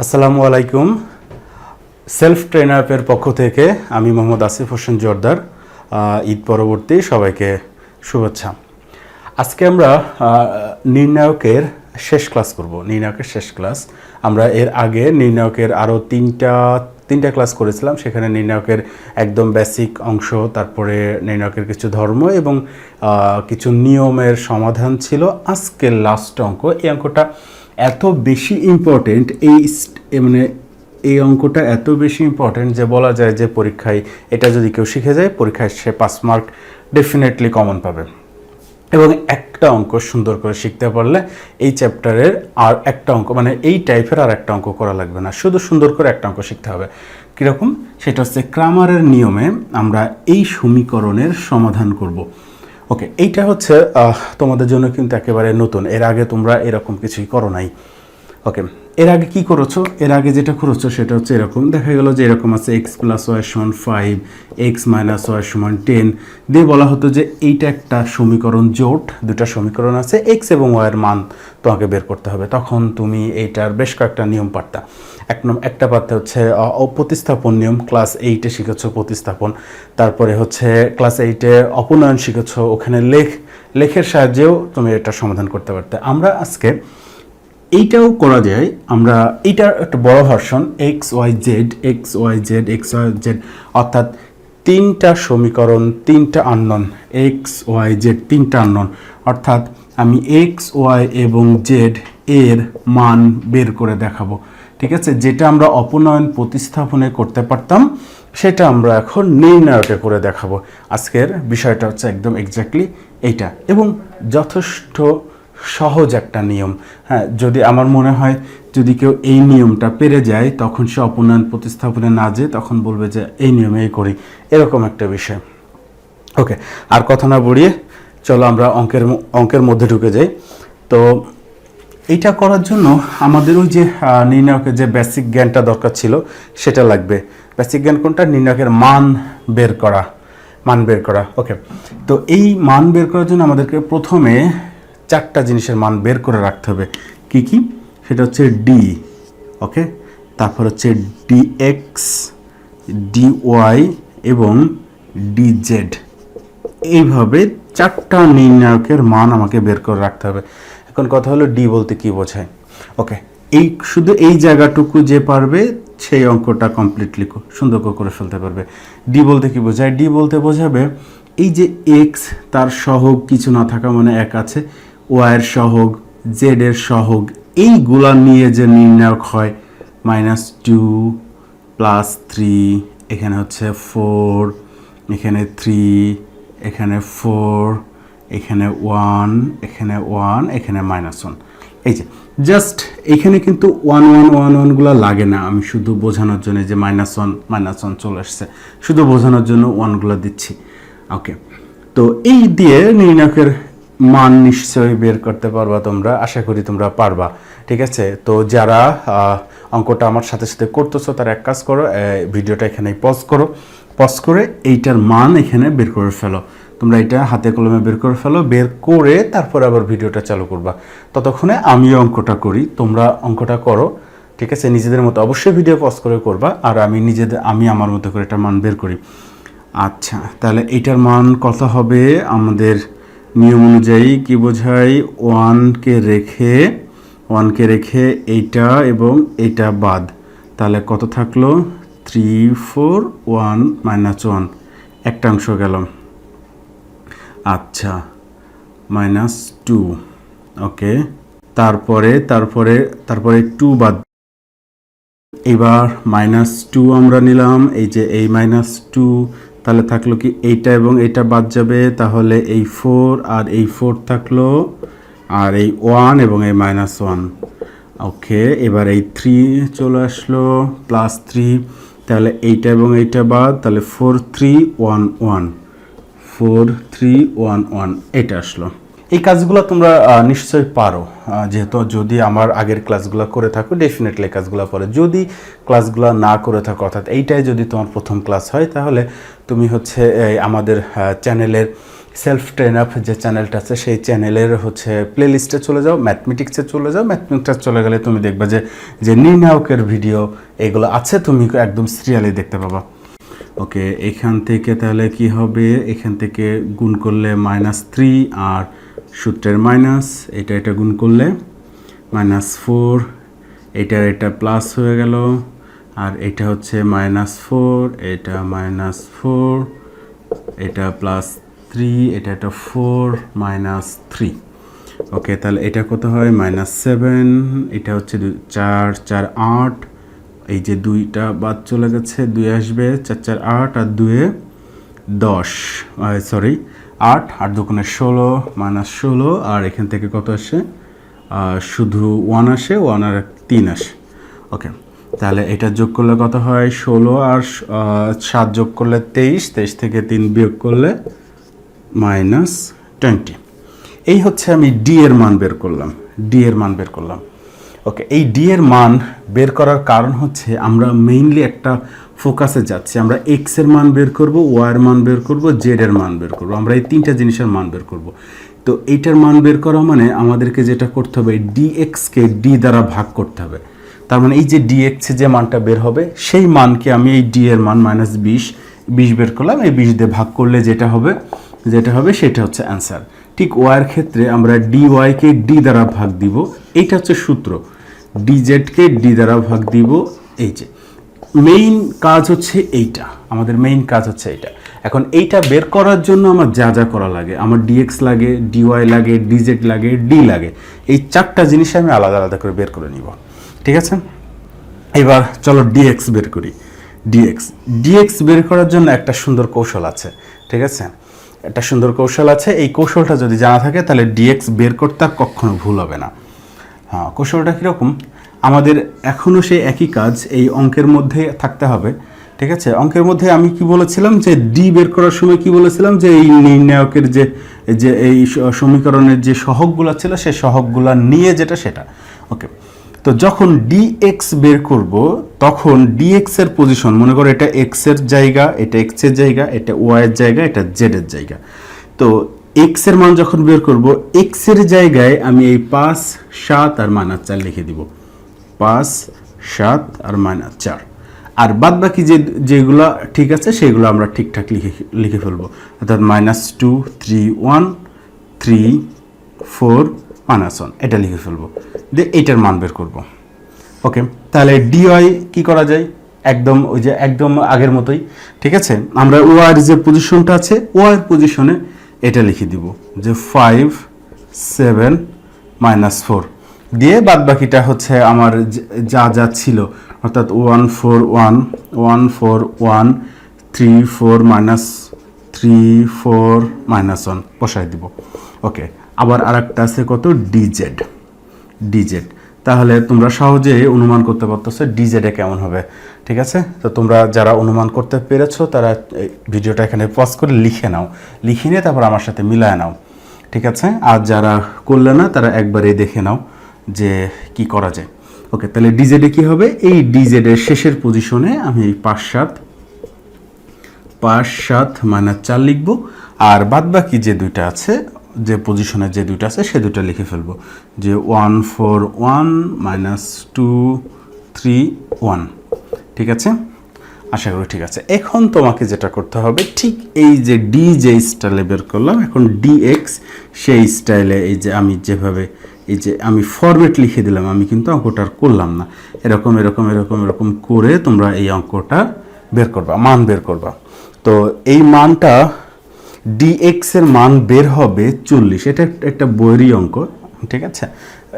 আসসালামু আলাইকুম। সেলফ ট্রেনআপের পক্ষ থেকে আমি মোহাম্মদ আসিফ হোসেন জোরদার। ঈদ পরবর্তী সবাইকে শুভেচ্ছা। আজকে আমরা নির্ণায়কের শেষ ক্লাস করব। নির্ণায়কের শেষ ক্লাস আমরা এর আগে নির্ণায়কের আরও তিনটা ক্লাস করেছিলাম। সেখানে নির্ণায়কের একদম বেসিক অংশ, তারপরে নির্ণায়কের কিছু ধর্ম এবং কিছু নিয়মের সমাধান ছিল। আজকের লাস্ট অঙ্ক, এই অঙ্কটা এত বেশি ইম্পর্টেন্ট, এই অঙ্কটা এত বেশি ইম্পর্টেন্ট যে বলা যায় যে পরীক্ষায় এটা যদি কেউ শিখে যায়, পরীক্ষায় সে 5 মার্ক ডেফিনেটলি কমন পাবে। এবং একটা অঙ্ক সুন্দর করে শিখতে পারলে এই চ্যাপ্টারের আর একটা অঙ্ক, মানে এই টাইপের আর একটা অঙ্ক করা লাগবে না, শুধু সুন্দর করে একটা অঙ্ক শিখতে হবে। কীরকম? সেটা হচ্ছে ক্রামারের নিয়মে আমরা এই সমীকরণের সমাধান করব। ওকে, এইটা হচ্ছে তোমাদের জন্য কিন্তু একেবারে নতুন। এর আগে তোমরা এরকম কিছুই করো নাই। ওকে, এর আগে কি করেছো? এর আগে যেটা করেছো সেটা হচ্ছে এরকম, দেখা গেল যে এরকম আছে x + y = 5, x - y = 10 দিয়ে বলা হতো যে এইটা একটা সমীকরণ জোট, দুটা সমীকরণ আছে, x এবং y এর মান তোমাকে বের করতে হবে। তখন তুমি এইটার বেশ কয়েকটা নিয়ম পারতা। একটা পারতে হচ্ছে প্রতিস্থাপন নিয়ম, ক্লাস 8-এ শিখেছো প্রতিস্থাপন। তারপরে হচ্ছে ক্লাস 8-এ অপনয়ন শিখেছো, ওখানে লেখের সাহায্যেও তুমি এটা সমাধান করতে পারতে। আমরা আজকে এইটাও করা যায়। আমরা এইটার একটা বড় ভার্সন, xyz অর্থাৎ তিনটা সমীকরণ, তিনটা আননোন, xyz তিনটা আননোন, অর্থাৎ আমি x, y এবং z এর মান বের করে দেখাবো। ঠিক আছে, যেটা আমরা অপনয়ন প্রতিস্থাপনে করতে পারতাম সেটা আমরা এখন নির্ণায়কে করে দেখাবো। আজকের বিষয়টা হচ্ছে একদম এক্স্যাক্টলি এইটা, এবং যথেষ্ট সহজ একটা নিয়ম। হ্যাঁ, যদি আমার মনে হয় যদি কেউ এই নিয়মটা পেরে যায় তখন সে অপনয়ন প্রতিস্থাপনে না যেয়ে তখন বলবে যে এই নিয়মেই করি, এরকম একটা বিষয়। ওকে, আর কথা না বাড়িয়ে চলো আমরা অঙ্কের মধ্যে ঢুকে যাই। তো এইটা করার জন্য আমাদের ওই যে নির্ণায়কের যে বেসিক জ্ঞানটা দরকার ছিল সেটা লাগবে। বেসিক জ্ঞান কোনটা? নির্ণায়কের মান বের করা। ওকে, তো এই মান বের করার জন্য আমাদেরকে প্রথমে 4টা জিনিসের মান বের করে রাখতে হবে। কি কি? সেটা হচ্ছে ডি, ওকে, তারপর হচ্ছে dx, dy এবং dz। এইভাবে 4টা নির্ণায়কের মান আমাকে বের করে রাখতে হবে। এখন কথা হলো ডি বলতে কি বোঝায়? ওকে, শুধু এই জায়গাটুকু যে পারবে সেই অঙ্কটা কমপ্লিটলি সুন্দর করে ফেলতে পারবে। ডি বলতে কি বোঝায়? ডি বলতে বোঝাবে এই যে এক্স, তার সহগ কিছু না থাকা মানে 1 আছে, ওয়াইয়ের সহগ, জেড এর সহগ, এইগুলা নিয়ে যে নির্ণায়ক হয়, -2 + 3, এখানে হচ্ছে 4, এখানে 3, এখানে 4, এখানে 1, এখানে 1, এখানে -1। এই যে জাস্ট এখানে কিন্তু 1 1 1 1 গুলা লাগে না, আমি শুধু বোঝানোর জন্য যে -1 চলে আসছে, শুধু বোঝানোর জন্য 1 গুলা দিচ্ছি। ওকে, তো এই দিয়ে নির্ণায়কের মান নিশ্চয়ই বের করতে পারবা তোমরা, আশা করি তোমরা পারবা। ঠিক আছে, তো যারা অঙ্কটা আমার সাথে সাথে করতেছো তারা এক কাজ করো, ভিডিওটা এখানেই পজ করে এইটার মান এখানে বের করে ফেলো। তোমরা এটা হাতে কলমে বের করে ফেলো, বের করে তারপর আবার ভিডিওটা চালু করবা। ততক্ষণে আমিও অঙ্কটা করি, তোমরা অঙ্কটা করো। ঠিক আছে, নিজেদের মতো অবশ্যই ভিডিও পজ করে করবা, আর আমি আমার মতো করে এটার মান বের করি। আচ্ছা, তাহলে এইটার মান কত হবে? আমাদের নিয়ম অনুযায়ী কি বোঝায়? 1কে রেখে এইটা এবং এইটা বাদ, তাহলে কত থাকলো? 3 4 1 -1, একটা অংশ গেল। আচ্ছা, -2। ওকে, তারপরে 2 বাদ, এবার -2 আমরা নিলাম, এই যে এই -2, তাহলে থাকলো কি এইটা এবং এইটা বাদ যাবে, তাহলে এই 4 আর এই 4 থাকলো, আর এই 1 এবং এই -1। ওকে, এবার এই 3 চলে আসলো, +3, তাহলে এইটা এবং এইটা বাদ, তাহলে 4 3 1 1, 4 3 1 1, এটা আসলো। এই কাজগুলো তোমরা নিশ্চয়ই পারো, যেহেতু যদি আমার আগের ক্লাসগুলো করে থাকো ডেফিনেটলি কাজগুলো পারো। যদি ক্লাসগুলো না করে থাকো, অর্থাৎ এইটাই যদি তোমার প্রথম ক্লাস হয়, তাহলে তুমি হচ্ছে আমাদের চ্যানেলের সেলফ ট্রেন আপ যে চ্যানেলটা আছে সেই চ্যানেলের হচ্ছে প্লেলিস্টে চলে যাও, ম্যাথমেটিক্সে চলে যাও। ম্যাথমেটিক্সে চলে গেলে তুমি দেখবে যে নির্ণায়কের ভিডিও এগুলো আছে, তুমি একদম সিরিয়ালি দেখতে পাবা। ওকে, এখান থেকে তাহলে কি হবে, এখান থেকে গুণ করলে -3 আর সূত্রের মাইনাস, এটা গুণ করলে -4, এটা প্লাস হয়ে গেল, আর এটা হচ্ছে -4, এটা -4, এটা +3, এটা 4 -3। ওকে, তাহলে এটা কত হয় -7, এটা হচ্ছে 4 4 8, এই যে 2টা বাদ চলে গেছে, 2 আসবে, 4 4 8 আর 2 10, সরি 8 আর 2 16, -16, আর এখান থেকে কত আসে, শুধু 1 আসে, 1 আর 3 আসে। ওকে, তাহলে এটা যোগ করলে কত হয়, 16 আর 7 যোগ করলে 23, 23 থেকে 3 বিয়োগ করলে -20। এই হচ্ছে আমি ডি এর মান বের করলাম। ওকে, এই ডি এর মান বের করার কারণ হচ্ছে আমরা মেইনলি একটা ফোকাসে যাচ্ছি। আমরা এক্স এর মান বের করব, ওয়াই এর মান বের করব, জেড এর মান বের করব। আমরা এই 3টা জিনিসের মান বের করব। তো এইটার মান বের করা মানে আমাদেরকে যেটা করতে হবে, ডিএক্সকে ডি দ্বারা ভাগ করতে হবে। তার মানে এই যে ডিএক্স যে মানটা বের হবে, সেই মানকে আমি এই ডি এর মান -20 বের করলাম, এই 20 দিয়ে ভাগ করলে যেটা হবে সেটা হচ্ছে অ্যান্সার। ঠিক ওয়াইয়ের ক্ষেত্রে আমরা ডিওয়াইকে ডি দ্বারা ভাগ দিব, এইটা হচ্ছে সূত্র। ডিজেডকে ডি দ্বারা ভাগ দিব। এই যে মেইন কাজ হচ্ছে এইটা, আমাদের মেইন কাজ হচ্ছে এইটা। এখন এইটা বের করার জন্য আমার যা করা লাগে, আমার ডিএক্স লাগে, ডিওয়াই লাগে, ডিজেড লাগে, ডি লাগে। এই 4টা জিনিস আমি আলাদা আলাদা করে বের করে নিব। ঠিক আছে, এবার চলো ডিএক্স বের করি। ডিএক্স বের করার জন্য একটা সুন্দর কৌশল আছে। ঠিক আছে, একটা সুন্দর কৌশল আছে। এই কৌশলটা যদি জানা থাকে তাহলে ডিএক্স বের করতে আর কখনো ভুল হবে না। হ্যাঁ, কৌশলটা কীরকম, আমাদের এখনও সেই একই কাজ এই অঙ্কের মধ্যে থাকতে হবে। ঠিক আছে, অঙ্কের মধ্যে আমি কি বলেছিলাম, যে ডি বের করার সময় কি বলেছিলাম, যে এই নির্ণায়কের যে এই সমীকরণের যে সহগগুলো ছিল সেই সহগগুলো নিয়ে সেটা। ওকে, তো যখন ডিএক্স বের করব তখন ডিএক্স এর পজিশন, মনে করো এটা এক্স এর জায়গা, এটা এক্স এর জায়গা, এটা ওয়াই এর জায়গা, এটা জেড এর জায়গা। তো এক্স এর মান যখন বের করব, এক্স এর জায়গায় আমি এই 5 7 আর -4 লিখে দিব, 5 7 আর -4। আর বাদ বাকি যেগুলো ঠিক আছে সেগুলো আমরা ঠিকঠাক লিখে ফেলবো, অর্থাৎ -2 3 1 3 4 -1 এটা লিখে ফেলবো, দিয়ে এইটার মান বের করব। ওকে, তাহলে ডিওয়াই কি করা যায়, একদম ওই যে একদম আগের মতোই। ঠিক আছে, আমরা ওয়ার যে পজিশনটা আছে, ওয়ার পজিশনে এটা লিখে দিব যে 5 7 -4 দিয়ে বাদ বাকিটা হচ্ছে আমার যা ছিল, অর্থাৎ 1 4 1 1 4 1 3 4 -3 4 -1 বসাই দিব। ওকে, আবার আরেকটা আছে কত, ডিজেড। তাহলে তোমরা সহজে অনুমান করতে পারতেছো ডিজেডে কেমন হবে। ঠিক আছে, তো তোমরা যারা অনুমান করতে পেরেছো তারা ভিডিওটা এখানে পজ করে লিখে নিয়ে তারপর আমার সাথে মিলায় নাও। ঠিক আছে, আর যারা করলে না তারা একবারেই দেখে নাও যে কি করা যায়। ওকে, তাহলে ডিজেডে কি হবে, এই ডিজেডের শেষের পজিশনে আমি এই 5 7 -4 লিখব, আর বাদ বাকি যে দুইটা আছে, যে পজিশনে যে দুইটা আছে সে দুইটা লিখে ফেলবো, যে 1 4 1 -2 3 1। ঠিক আছে, আশা করি ঠিক আছে। এখন তোমাকে যেটা করতে হবে, ঠিক এই যে ডি যে স্টাইলে বের করলাম, এখন ডিএক্স সেই স্টাইলে এই যে আমি যেভাবে এই যে আমি ফরম্যাট লিখে দিলাম, আমি কিন্তু অঙ্কটা করলাম না, এরকম করে তোমরা এই অঙ্কটা বের করবা, মান বের করবা। তো এই মানটা ডিএক্স এর মান বের হবে 40, এটা একটা বৈরী অঙ্ক। ঠিক আছে,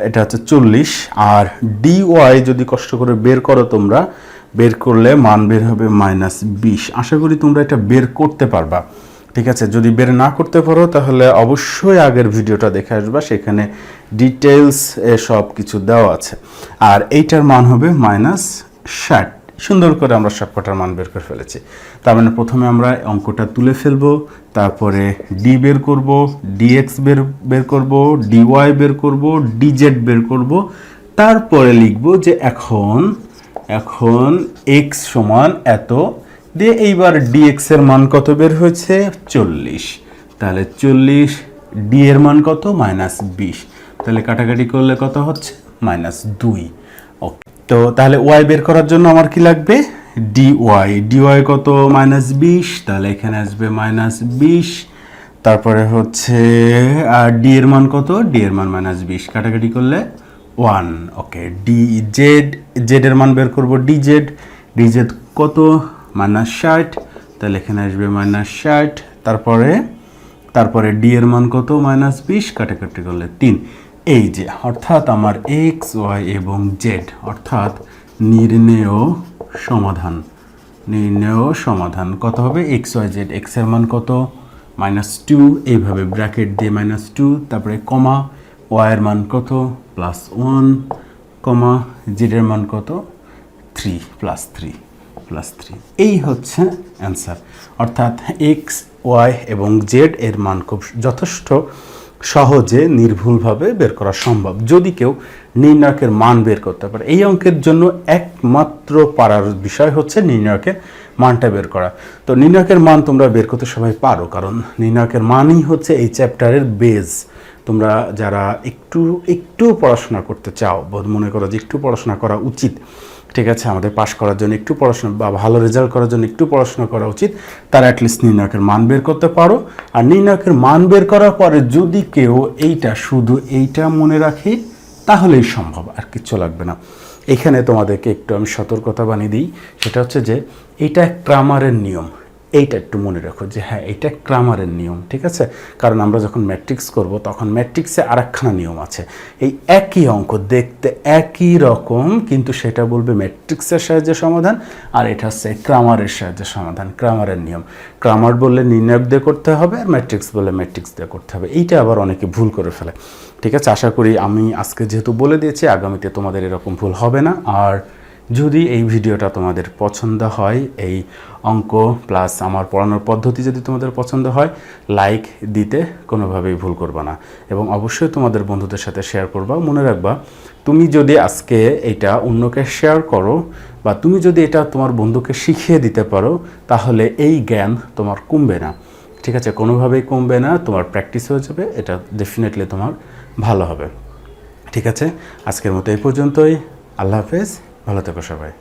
এটা হচ্ছে 40। আর ডিওয়াই যদি কষ্ট করে বের করো তোমরা, বের করলে মান বের হবে -20। আশা করি তোমরা এটা বের করতে পারবা। ঠিক আছে, যদি বের না করতে পারো তাহলে অবশ্যই আগের ভিডিওটা দেখে আসবা, সেখানে ডিটেলস সব কিছু দেওয়া আছে। আর এইটার মান হবে -60। সুন্দর করে আমরা সবকটার মান বের করে ফেলেছি। তার মানে প্রথমে আমরা অঙ্কটা তুলে ফেলবো, তারপরে ডি বের করব, ডিএক্স বের করব, ডিওয়াই বের করব, ডিজেড বের করব, তারপরে লিখব যে এখন এক্স সমান এত দিয়ে এইবার ডিএক্স এর মান কত বের হয়েছে, 40। তাহলে 40, ডি এর মান কত -20, তাহলে কাটাকাটি করলে কত হচ্ছে -2। ওকে, তো তাহলে ওয়াই বের করার জন্য আমার কি লাগবে ডিওয়াই কত -20, তাহলে এখানে আসবে -20, তারপরে হচ্ছে ডি এর মান কত, ডি এর মান -20, কাটাকাটি করলে 1। ওকে, জেড এর মান বের করব, ডিজেড কত -60, তাহলে এখানে আসবে -60, তারপরে ডি এর মান কত -20, কাটাকাটি করলে 3। এই যে অর্থাৎ আমার এক্স ওয়াই এবং জেড অর্থাৎ নির্ণেয় সমাধান কত হবে, এক্স ওয়াই জেড, এক্স এর মান কত -2, এইভাবে ব্র্যাকেট দিয়ে -2, তারপরে কমা, ওয়াই এর মান কত +1, কমা, জেড এর মান কত 3 +3। এই হচ্ছে অ্যান্সার। অর্থাৎ এক্স ওয়াই এবং জেড এর মান খুব যথেষ্ট সহজে নির্ভুলভাবে বের করা সম্ভব যদি কেউ নির্ণায়কের মান বের করতে পারে। এই অঙ্কের জন্য একমাত্র পারার বিষয় হচ্ছে নির্ণায়কের মানটা বের করা। তো নির্ণায়কের মান তোমরা বের করতে সবাই পারো, কারণ নির্ণায়কের মানই হচ্ছে এই চ্যাপ্টারের বেজ। তোমরা যারা একটু পড়াশোনা করতে চাও, মনে করো যে একটু পড়াশোনা করা উচিত, ঠিক আছে, আমাদের পাস করার জন্য একটু পড়াশোনা বা ভালো রেজাল্ট করার জন্য একটু পড়াশোনা করা উচিত, তারা অ্যাটলিস্ট নির্ণায়কের মান বের করতে পারো। আর নির্ণায়কের মান বের করার পরে যদি কেউ শুধু এইটা মনে রাখে তাহলেই সম্ভব, আর কিচ্ছু লাগবে না। এখানে তোমাদেরকে একটু আমি সতর্কতা বানিয়ে দিই, সেটা হচ্ছে যে এইটা ক্রামারের নিয়ম, এইটা একটু মনে রাখো যে হ্যাঁ এইটা ক্রামারের নিয়ম, ঠিক আছে। কারণ আমরা যখন ম্যাট্রিক্স করব তখন ম্যাট্রিক্সে আরেকখানা নিয়ম আছে, এই একই অঙ্ক দেখতে একই রকম কিন্তু সেটা বলবে ম্যাট্রিক্সের সাহায্যে সমাধান, আর এটা হচ্ছে ক্রামারের সাহায্যে সমাধান, ক্রামারের নিয়ম। ক্রামার বললে নির্ণায়ক দিয়ে করতে হবে, আর ম্যাট্রিক্স বললে ম্যাট্রিক্স দিয়ে করতে হবে। এইটা আবার অনেকে ভুল করে ফেলে, ঠিক আছে। আশা করি আমি আজকে যেহেতু বলে দিয়েছি আগামীতে তোমাদের এরকম ভুল হবে না। আর যদি এই ভিডিওটা তোমাদের পছন্দ হয়, এই অঙ্ক প্লাস আমার পড়ানোর পদ্ধতি যদি তোমাদের পছন্দ হয়, লাইক দিতে কোনোভাবেই ভুল করবা না, এবং অবশ্যই তোমাদের বন্ধুদের সাথে শেয়ার করবা। মনে রাখবা, তুমি যদি আজকে এটা অন্যকে শেয়ার করো বা তুমি যদি এটা তোমার বন্ধুকে শিখিয়ে দিতে পারো, তাহলে এই জ্ঞান তোমার কমবে না, ঠিক আছে, কোনোভাবেই কমবে না, তোমার প্র্যাকটিস হয়ে যাবে, এটা ডেফিনেটলি তোমার ভালো হবে, ঠিক আছে। আজকের মতো এই পর্যন্তই, আল্লাহ হাফেজ, ভালো থেকো সবাই।